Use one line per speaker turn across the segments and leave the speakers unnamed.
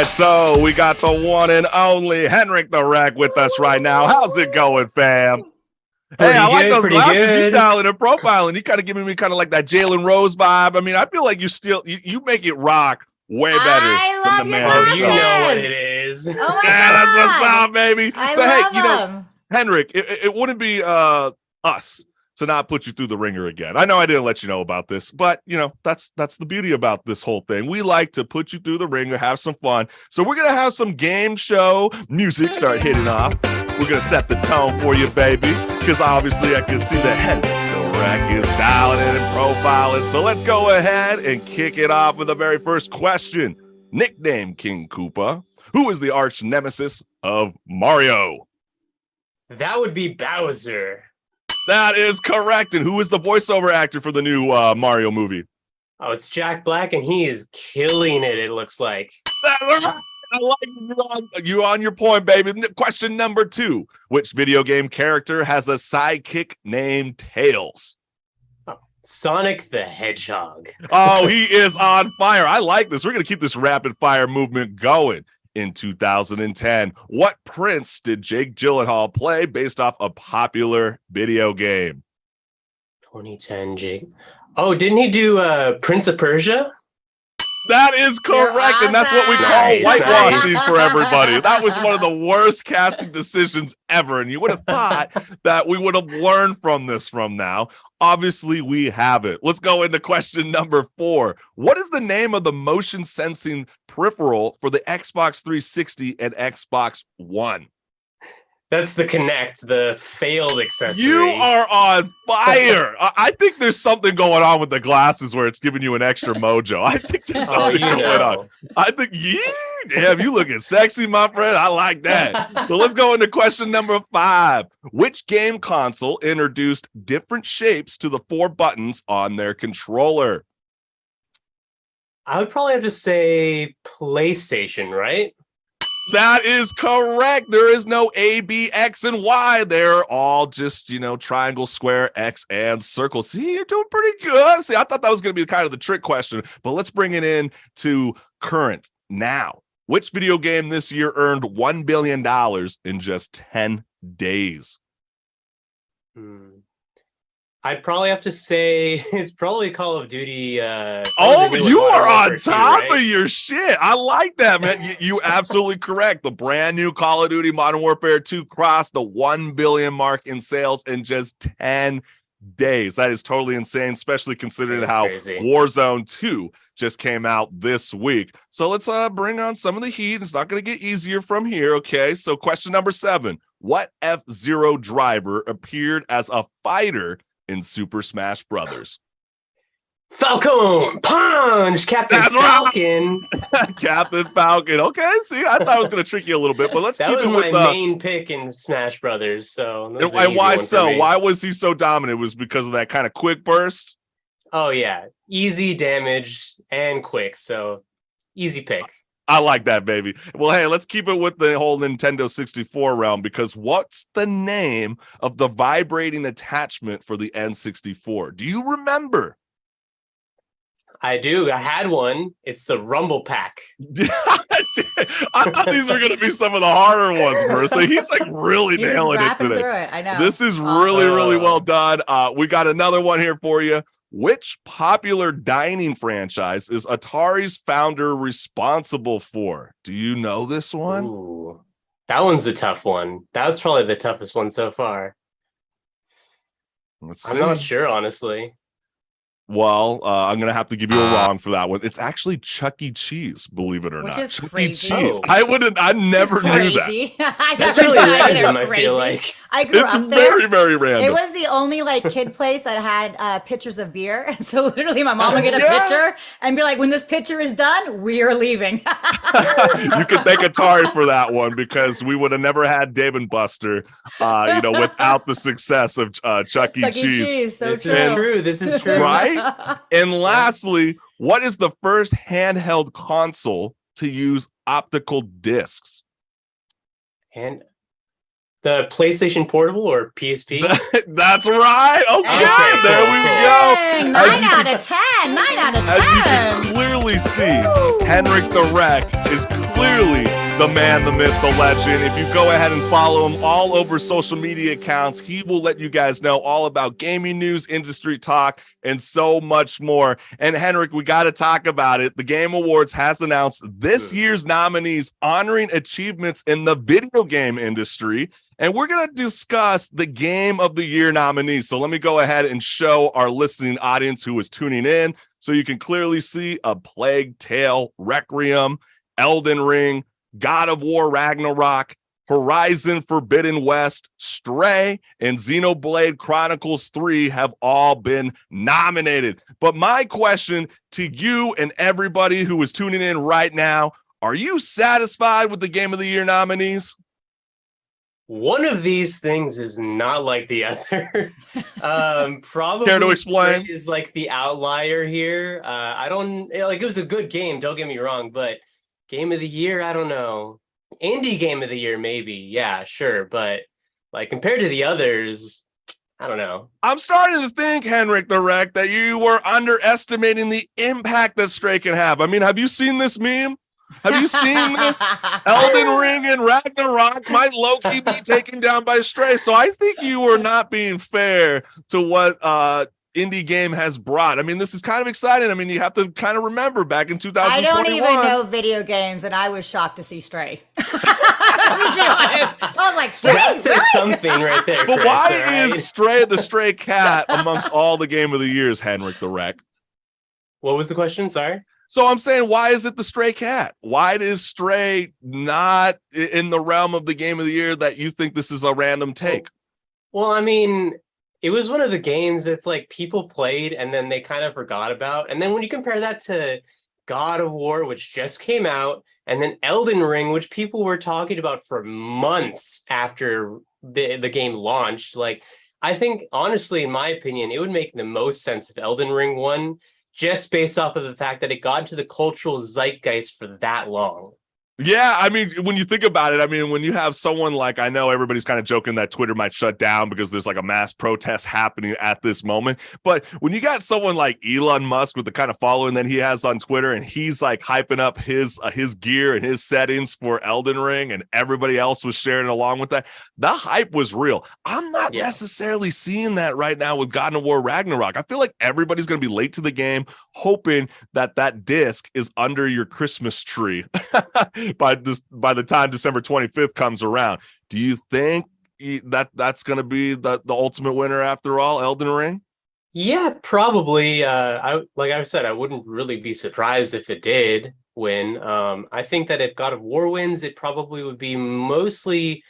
right, so we got the one and only HenricK the WrecK with us right now. How's it going, fam?
Pretty
I like
good,
those
pretty
glasses
good.
you styling and profiling. You kind of giving me kind of like that Jalen Rose vibe. I mean, I feel like you make it rock way better than the man
Oh,
himself.
you know what it is.
Oh my
Yeah,
God.
that's what's up, baby.
I
But
love
hey, you know,
them.
HenricK, it wouldn't be us to not put you through the ringer again. I know I didn't let you know about this, but you know, that's the beauty about this whole thing. We like to put you through the ringer, have some fun. So we're gonna have some game show music start hitting off. We're gonna set the tone for you, baby, because obviously I can see that HenricK the WrecK is styling it and profiling. So let's go ahead and kick it off with the very first question. Nickname King Koopa. Who is the arch nemesis of Mario?
That would be Bowser.
That is correct. And who is the voiceover actor for the new Mario movie?
Oh, it's Jack Black, and he is killing it, it looks like.
I like you on your point, baby. Question number 2. Which video game character has a sidekick named Tails?
Oh, Sonic the Hedgehog.
Oh, he is on fire. I like this. We're going to keep this rapid fire movement going. In 2010, what prince did Jake Gyllenhaal play based off a popular video game?
2010, Jake. Oh, didn't he do Prince of Persia?
That is correct, and that's what we call
Nice,
whitewashing
nice.
for everybody. That was one of the worst casting decisions ever, and you would have thought that we would have learned from this from now. Obviously, we haven't. Let's go into question number 4. What is the name of the motion sensing peripheral for the Xbox 360 and Xbox One?
That's the Kinect, the failed accessory.
You are on fire. I think there's something going on with the glasses where it's giving you an extra mojo. I think there's something going on. I think, damn, you looking sexy, my friend. I like that. So let's go into question number 5. Which game console introduced different shapes to the 4 buttons on their controller?
I would probably have to say PlayStation, right?
That is correct. There is no A, B, X, and Y. They're all just, triangle, square, X, and circle. See, you're doing pretty good. See, I thought that was going to be kind of the trick question, but let's bring it in to current now. Which video game this year earned $1 billion in just 10 days?
I'd probably have to say it's probably Call of Duty.
You are on top of your shit. I like that, man. You absolutely correct. The brand new Call of Duty Modern Warfare 2 crossed the 1 billion mark in sales in just 10 days. That is totally insane, especially considering how
crazy.
Warzone 2 just came out this week. So let's bring on some of the heat. It's not going to get easier from here, okay? So question number 7. What F-Zero driver appeared as a fighter in Super Smash Brothers?
Falcon Punch, Captain Falcon.
Captain Falcon. Okay, see, I thought I was going to trick you a little bit, but let's
that
keep
was
it with
my main pick in Smash Brothers. So,
and why so? Why was he so dominant? It was because of that kind of quick burst?
Oh yeah, easy damage and quick. So, easy pick.
I like that, baby. Well, hey, let's keep it with the whole Nintendo 64 realm, because what's the name of the vibrating attachment for the N64? Do you remember?
I do. I had one. It's the Rumble Pack.
I thought these were going to be some of the harder ones, Marissa. He's like really nailing it today.
Through it. I know.
This is really, really well done. We got another one here for you. Which popular dining franchise is Atari's founder responsible for? Do you know this one?
Ooh, that one's a tough one. That's probably the toughest one so far.
Let's see.
I'm not sure, honestly.
Well, I'm going to have to give you a wrong for that one. It's actually Chuck E. Cheese, believe it or not.
Is
Chuck
crazy.
E. Cheese.
Oh.
I never knew that.
That's really random, I feel like.
I grew
It's
up
very,
there.
very random.
It was the only kid place that had pictures of beer. And so literally my mom would get a picture and be like, when this picture is done, we are leaving.
You can thank Atari for that one, because we would have never had Dave and Buster, without the success of Chuck E. Cheese.
So
This
true.
is true. This is true.
Right? And lastly, what is the first handheld console to use optical discs?
And the PlayStation Portable or PSP?
That's right. Okay, there we go.
Dang, 9 out of 10. 9 out of 10.
As you can clearly see, HenricK the WrecK is clearly the man, the myth, the legend. If you go ahead and follow him all over social media accounts, he will let you guys know all about gaming news, industry talk, and so much more. And HenricK, we got to talk about it. The Game Awards has announced this year's nominees honoring achievements in the video game industry. And we're going to discuss the Game of the Year nominees. So let me go ahead and show our listening audience who is tuning in. So you can clearly see A Plague Tale, Requiem, Elden Ring, God of War Ragnarok, Horizon Forbidden West, Stray, and Xenoblade Chronicles 3 have all been nominated. But my question to you and everybody who is tuning in right now, are you satisfied with the Game of the Year nominees?
One of these things is not like the other. Probably
Care to explain?
Stray is like the outlier here. I don't like, it was a good game, don't get me wrong, but Game of the Year, I don't know. Indie Game of the Year, maybe. Yeah, sure. But like compared to the others, I don't know.
I'm starting to think, HenricK the WrecK, that you were underestimating the impact that Stray can have. I mean, have you seen this meme? Have you seen this? Elden Ring and Ragnarok might low-key be taken down by Stray. So I think you were not being fair to what indie game has brought. I mean, this is kind of exciting. I mean, you have to kind of remember back in 2021.
I don't even know video games, and I was shocked to see Stray. Let's be honest. I was like, Stray?
That says something right there.
But
Chris,
why
right?
is Stray the stray cat amongst all the Game of the Years, HenricK the WrecK?
What was the question? Sorry.
So I'm saying, why is it the stray cat? Why is Stray not in the realm of the Game of the Year that you think this is a random take?
Well, I mean, it was one of the games that's like people played and then they kind of forgot about. And then when you compare that to God of War, which just came out, and then Elden Ring, which people were talking about for months after the game launched, like, I think, honestly, in my opinion, it would make the most sense if Elden Ring won, just based off of the fact that it got into the cultural zeitgeist for that long.
Yeah, I mean, when you think about it, I mean, when you have someone like, I know everybody's kind of joking that Twitter might shut down because there's like a mass protest happening at this moment. But when you got someone like Elon Musk with the kind of following that he has on Twitter, and he's like hyping up his gear and his settings for Elden Ring, and everybody else was sharing along with that, the hype was real. I'm not necessarily seeing that right now with God of War Ragnarok. I feel like everybody's going to be late to the game, hoping that that disc is under your Christmas tree by the time December 25th comes around. Do you think that's going to be the ultimate winner after all, Elden Ring?
Yeah, probably. Like I said, I wouldn't really be surprised if it did win. I think that if God of War wins, it probably would be mostly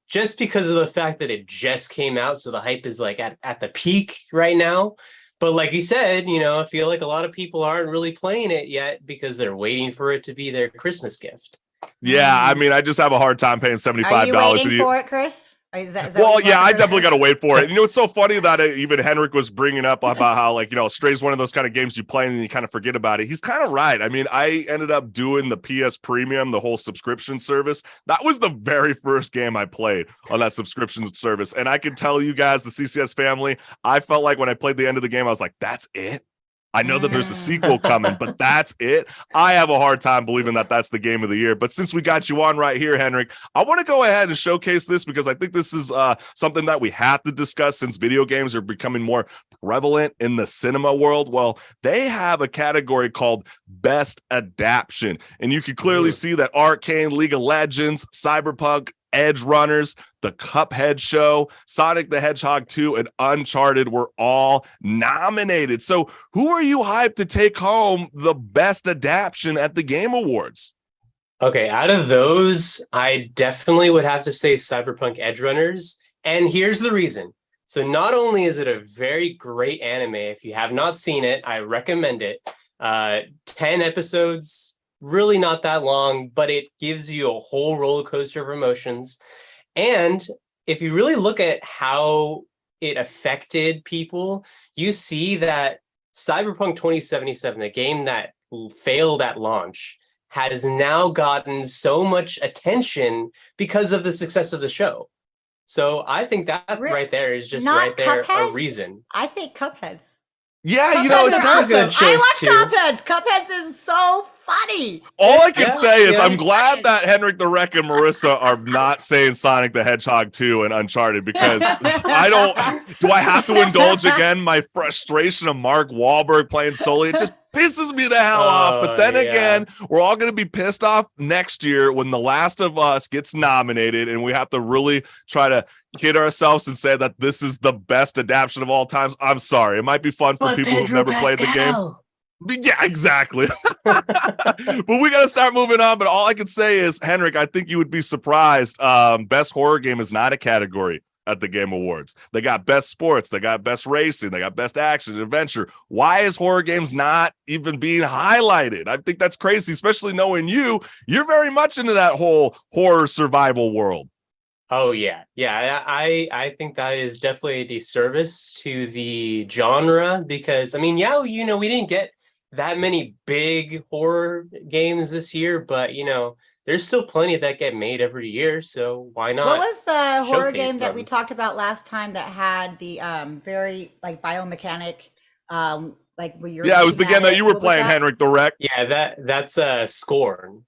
just because of the fact that it just came out, so the hype is like at the peak right now. But like you said, you know, I feel like a lot of people aren't really playing it yet because they're waiting for it to be their Christmas gift.
Yeah, I mean, I just have a hard time paying $75.
Are you waiting for it, Chris? Is that
well, yeah, I definitely got to wait for it. You know, it's so funny that even HenricK was bringing up about how, like, you know, Stray's one of those kind of games you play and you kind of forget about it. He's kind of right. I mean, I ended up doing the PS Premium, the whole subscription service. That was the very first game I played on that subscription service. And I can tell you guys, the CCS family, I felt like when I played the end of the game, I was like, that's it? I know that there's a sequel coming, but that's it. I have a hard time believing that that's the Game of the Year. But since we got you on right here, HenricK, I want to go ahead and showcase this because I think this is something that we have to discuss since video games are becoming more prevalent in the cinema world. Well, they have a category called Best Adaptation. And you can clearly see that Arcane, League of Legends, Cyberpunk, Edge Runners, The Cuphead Show, Sonic the Hedgehog 2, and Uncharted were all nominated. So who are you hyped to take home the best adaptation at the Game Awards?
Okay, out of those, I definitely would have to say Cyberpunk Edge Runners. And here's the reason. So not only is it a very great anime, if you have not seen it, I recommend it. 10 episodes, really not that long, but it gives you a whole roller coaster of emotions. And if you really look at how it affected people, you see that Cyberpunk 2077, the game that failed at launch, has now gotten so much attention because of the success of the show. So I think that right there is just right there a reason.
I think Cuphead's
Yeah, you
Cupheads
know,
are
it's
That's a
awesome.
good choice,
I
too.
watch Cupheads. Cupheads is so funny.
all I can
Yeah,
say is
yeah.
I'm glad that Henrik the Wreck and Marissa are not saying Sonic the Hedgehog 2 and Uncharted, because do I have to indulge again my frustration of Mark Wahlberg playing Sully? It just pisses me the hell off. But then again, we're all going to be pissed off next year when The Last of Us gets nominated and we have to really try to kid ourselves and say that this is the best adaptation of all times. I'm sorry. It might be fun for people who've never played the game. Yeah, exactly. But we got to start moving on. But all I can say is, Henrik, I think you would be surprised. Best horror game is not a category at the Game Awards. They got best sports, they got best racing, they got best action and adventure. Why is horror games not even being highlighted? I think that's crazy, especially knowing you're very much into that whole horror survival world.
Oh yeah. I think that is definitely a disservice to the genre, because I mean, yeah, we didn't get that many big horror games this year, but there's still plenty that get made every year, so why not?
What was the horror
showcase
game that we
them?
talked about last time that had the very like biomechanic like where you're
Yeah, it was the
looking
game
at
that you were
What was
playing,
that?
Henrik the Wreck.
Yeah, that's Scorn.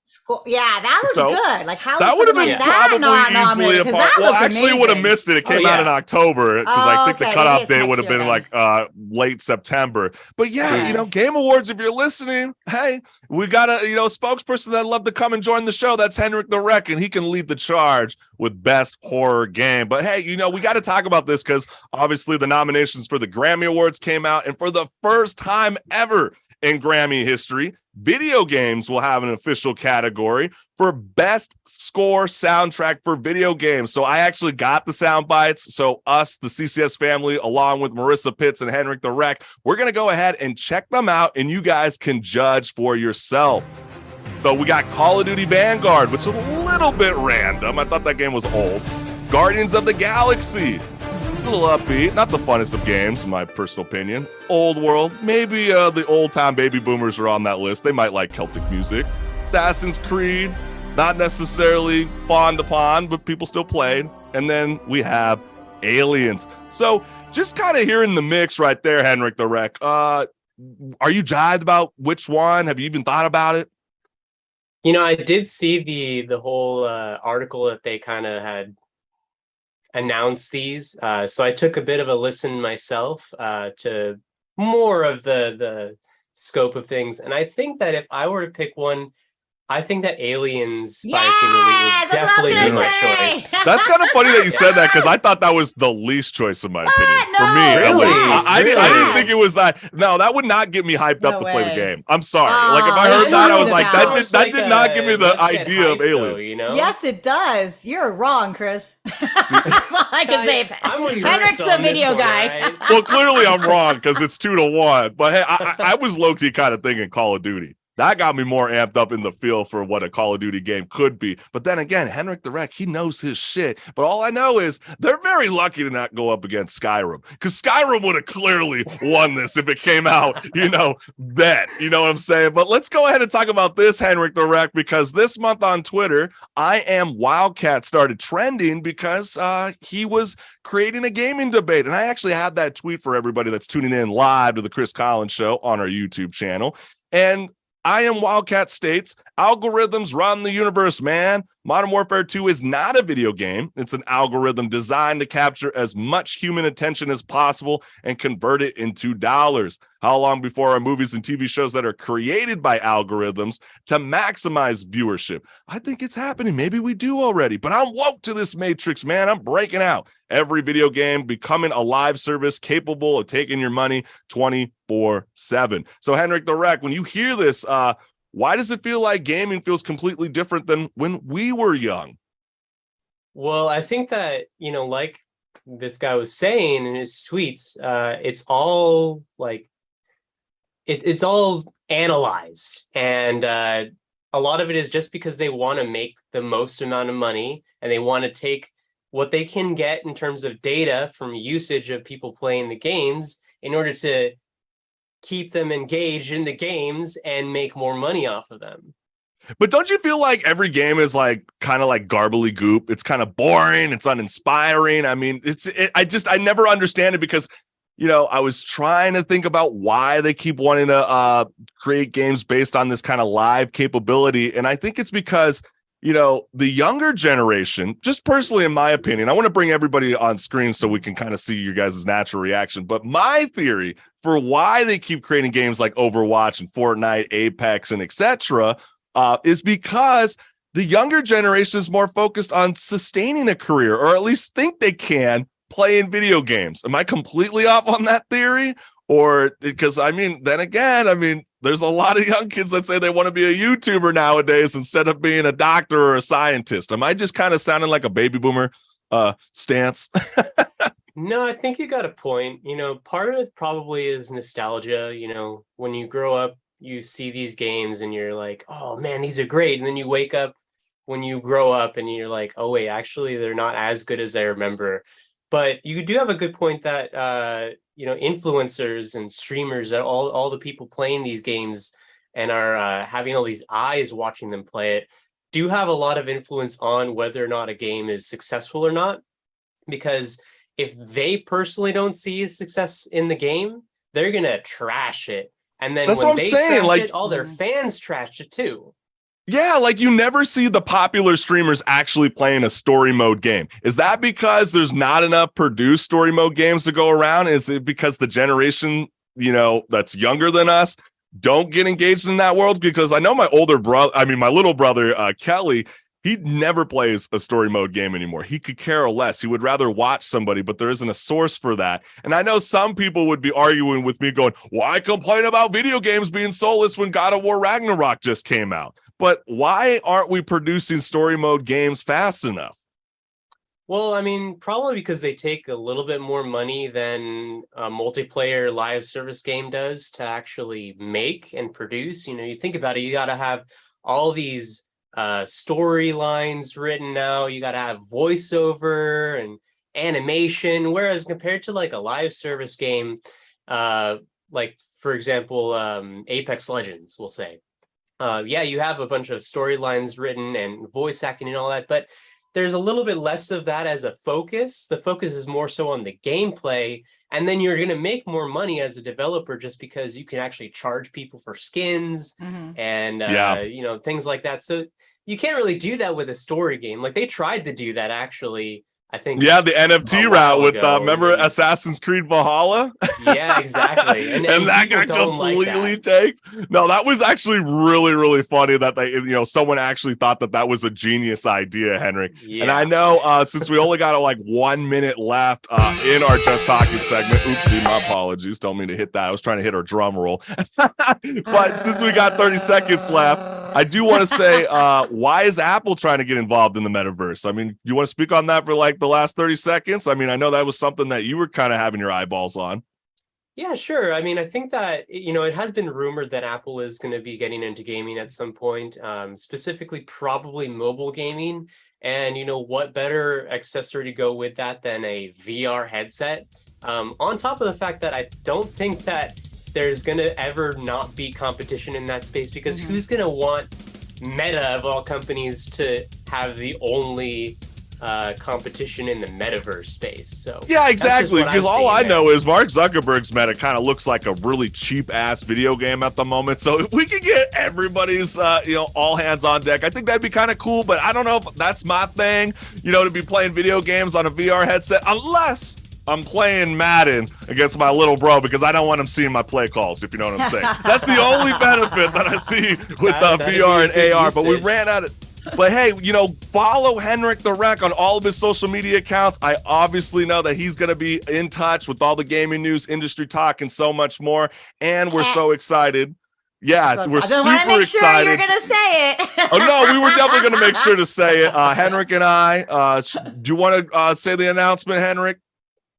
Yeah, that was
So,
good. Like how
That
was
would have
something
been
like that
probably
not
easily
nominated?
a
'Cause
part.
that
Well,
looked
actually, would have
amazing.
missed it. It came
Oh,
out in
yeah.
October because I think the
Okay, maybe
cutoff
it's
date
next
would have
year
been
then.
like late September. But yeah,
Okay.
Game Awards, if you're listening, hey, we got a spokesperson that'd love to come and join the show. That's Henrik the Wreck, and he can lead the charge with best horror game. But hey, we got to talk about this because obviously the nominations for the Grammy Awards came out, and for the first time ever in Grammy history, video games will have an official category for best score soundtrack for video games. So I actually got the sound bites. So us, the CCS family, along with Marissa Pitts and Henrik the Wreck, we're going to go ahead and check them out, and you guys can judge for yourself. So we got Call of Duty Vanguard, which is a little bit random. I thought that game was old. Guardians of the Galaxy, a little upbeat, not the funnest of games, in my personal opinion. Old World, maybe the old-time baby boomers are on that list. They might like Celtic music. Assassin's Creed, not necessarily fond upon, but people still played. And then we have Aliens. So just kind of hearing the mix right there, Henrik the Wreck. Are you jived about which one? Have you even thought about it?
I did see the whole article that they kind of had announced these. So I took a bit of a listen myself to more of the scope of things. And I think that if I were to pick one, I think that Aliens by Human League would definitely be my choice.
That's kind of funny that you said that, because I thought that was the least choice in my opinion.
No,
For me, at
really?
least. I didn't think
Yes.
it was that. No, that would not get me hyped up
No
to play the
way.
game. I'm sorry.
Oh,
Like if I
I
heard that, I was
love
like,
that.
that did not give me the
let's get
idea of
hyped,
Aliens.
though,
Yes, it does. You're wrong, Chris. That's all I can say.
I'm with
Henrik's
Marissa
a
on this
video
one,
guy.
right?
Well, clearly I'm wrong because it's 2-1. But hey, I was low-key kind of thinking Call of Duty. That got me more amped up in the feel for what a Call of Duty game could be. But then again, Henrik the Wreck, he knows his shit. But all I know is they're very lucky to not go up against Skyrim, because Skyrim would have clearly won this if it came out, then. You know what I'm saying? But let's go ahead and talk about this, Henrik the Wreck, because this month on Twitter, I Am Wildcat started trending because he was creating a gaming debate. And I actually had that tweet for everybody that's tuning in live to the Chris Collins Show on our YouTube channel. And I Am Wildcat states, algorithms run the universe, man. Modern Warfare 2 is not a video game. It's an algorithm designed to capture as much human attention as possible and convert it into dollars. How long before our movies and TV shows that are created by algorithms to maximize viewership? I think it's happening. Maybe we do already, but I'm woke to this matrix, man. I'm breaking out. Every video game becoming a live service capable of taking your money 24/7. So Henrik the Wreck, when you hear this, why does it feel like gaming feels completely different than when we were young?
Well, I think that, like this guy was saying in his tweets, it's all like, it's all analyzed. And a lot of it is just because they want to make the most amount of money, and they want to take what they can get in terms of data from usage of people playing the games in order to keep them engaged in the games and make more money off of them.
But don't you feel like every game is like kind of like garbly goop? It's kind of boring. It's uninspiring. I mean, I never understand it, because I was trying to think about why they keep wanting to create games based on this kind of live capability. And I think it's because, the younger generation, just personally, in my opinion, I want to bring everybody on screen so we can kind of see you guys' natural reaction. But my theory for why they keep creating games like Overwatch and Fortnite, Apex, and etc. Is because the younger generation is more focused on sustaining a career, or at least think they can, playing video games. Am I completely off on that theory? Or because then again, there's a lot of young kids that say they want to be a YouTuber nowadays instead of being a doctor or a scientist. Am I just kind of sounding like a baby boomer stance?
No, I think you got a point. Part of it probably is nostalgia. When you grow up, you see these games and you're like, oh man, these are great. And then you wake up when you grow up and you're like, oh wait, actually they're not as good as I remember. But you do have a good point that influencers and streamers, that all the people playing these games and are having all these eyes watching them play it, do have a lot of influence on whether or not a game is successful or not. Because if they personally don't see success in the game, they're gonna trash it. And then
that's
when
what I'm
they
saying.
trash it, all their fans trash it too.
Yeah, like you never see the popular streamers actually playing a story mode game. Is that because there's not enough produced story mode games to go around? Is it because the generation, that's younger than us don't get engaged in that world? Because I know my little brother, Kelly, he never plays a story mode game anymore. He could care less. He would rather watch somebody, but there isn't a source for that. And I know some people would be arguing with me going, why complain about video games being soulless when God of War Ragnarok just came out? But why aren't we producing story mode games fast enough?
Well, probably because they take a little bit more money than a multiplayer live service game does to actually make and produce. You think about it, you got to have all these storylines written now. You got to have voiceover and animation. Whereas compared to like a live service game, like for example, Apex Legends, we'll say. You have a bunch of storylines written and voice acting and all that, but there's a little bit less of that as a focus. The focus is more so on the gameplay, and then you're going to make more money as a developer just because you can actually charge people for skins and things like that. So you can't really do that with a story game. Like they tried to do that actually. I think
the NFT route with remember Assassin's Creed Valhalla?
Yeah, exactly. And
that got completely taken. No, that was actually really, really funny that they, someone actually thought that was a genius idea, Henrik. Yeah. And I know since we only got like 1 minute left in our Just Talking segment, oopsie, my apologies. Don't mean to hit that. I was trying to hit our drum roll. But since we got 30 seconds left, I do want to say, why is Apple trying to get involved in the metaverse? You want to speak on that for like the last 30 seconds? I know that was something that you were kind of having your eyeballs on.
Yeah, sure. I think that, it has been rumored that Apple is going to be getting into gaming at some point, specifically probably mobile gaming. And, what better accessory to go with that than a VR headset? On top of the fact that I don't think that there's going to ever not be competition in that space, because who's going to want Meta, of all companies, to have the only competition in the metaverse space? So
yeah, exactly, because all I know is Mark Zuckerberg's Meta kind of looks like a really cheap ass video game at the moment. So if we could get everybody's all hands on deck, I think that'd be kind of cool. But I don't know if that's my thing, to be playing video games on a VR headset, unless I'm playing Madden against my little bro, because I don't want him seeing my play calls, if you know what I'm saying. That's the only benefit that I see with VR and AR. But we ran out of. But hey, follow HenricK the WrecK on all of his social media accounts. I obviously know that he's going to be in touch with all the gaming news, industry talk, and so much more. And we're so excited. Yeah, we're super excited.
Sure you're going to say it.
Oh, no, we were definitely going to make sure to say it. HenricK and I, do you want to say the announcement, HenricK?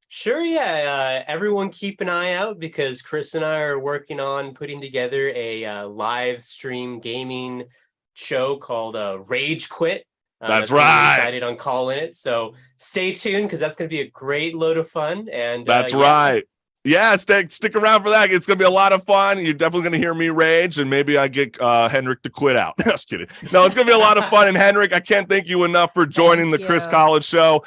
Sure, yeah. Everyone keep an eye out, because Chris and I are working on putting together a live stream gaming show called Rage Quit.
That's right.
I'm excited on calling it. So stay tuned, because that's going to be a great load of fun. And
that's right. Yeah, stick around for that. It's going to be a lot of fun. You're definitely going to hear me rage, and maybe I get HenricK to quit out. Just kidding. No, it's going to be a lot of fun. And HenricK, I can't thank you enough for joining the Chris Collins Show.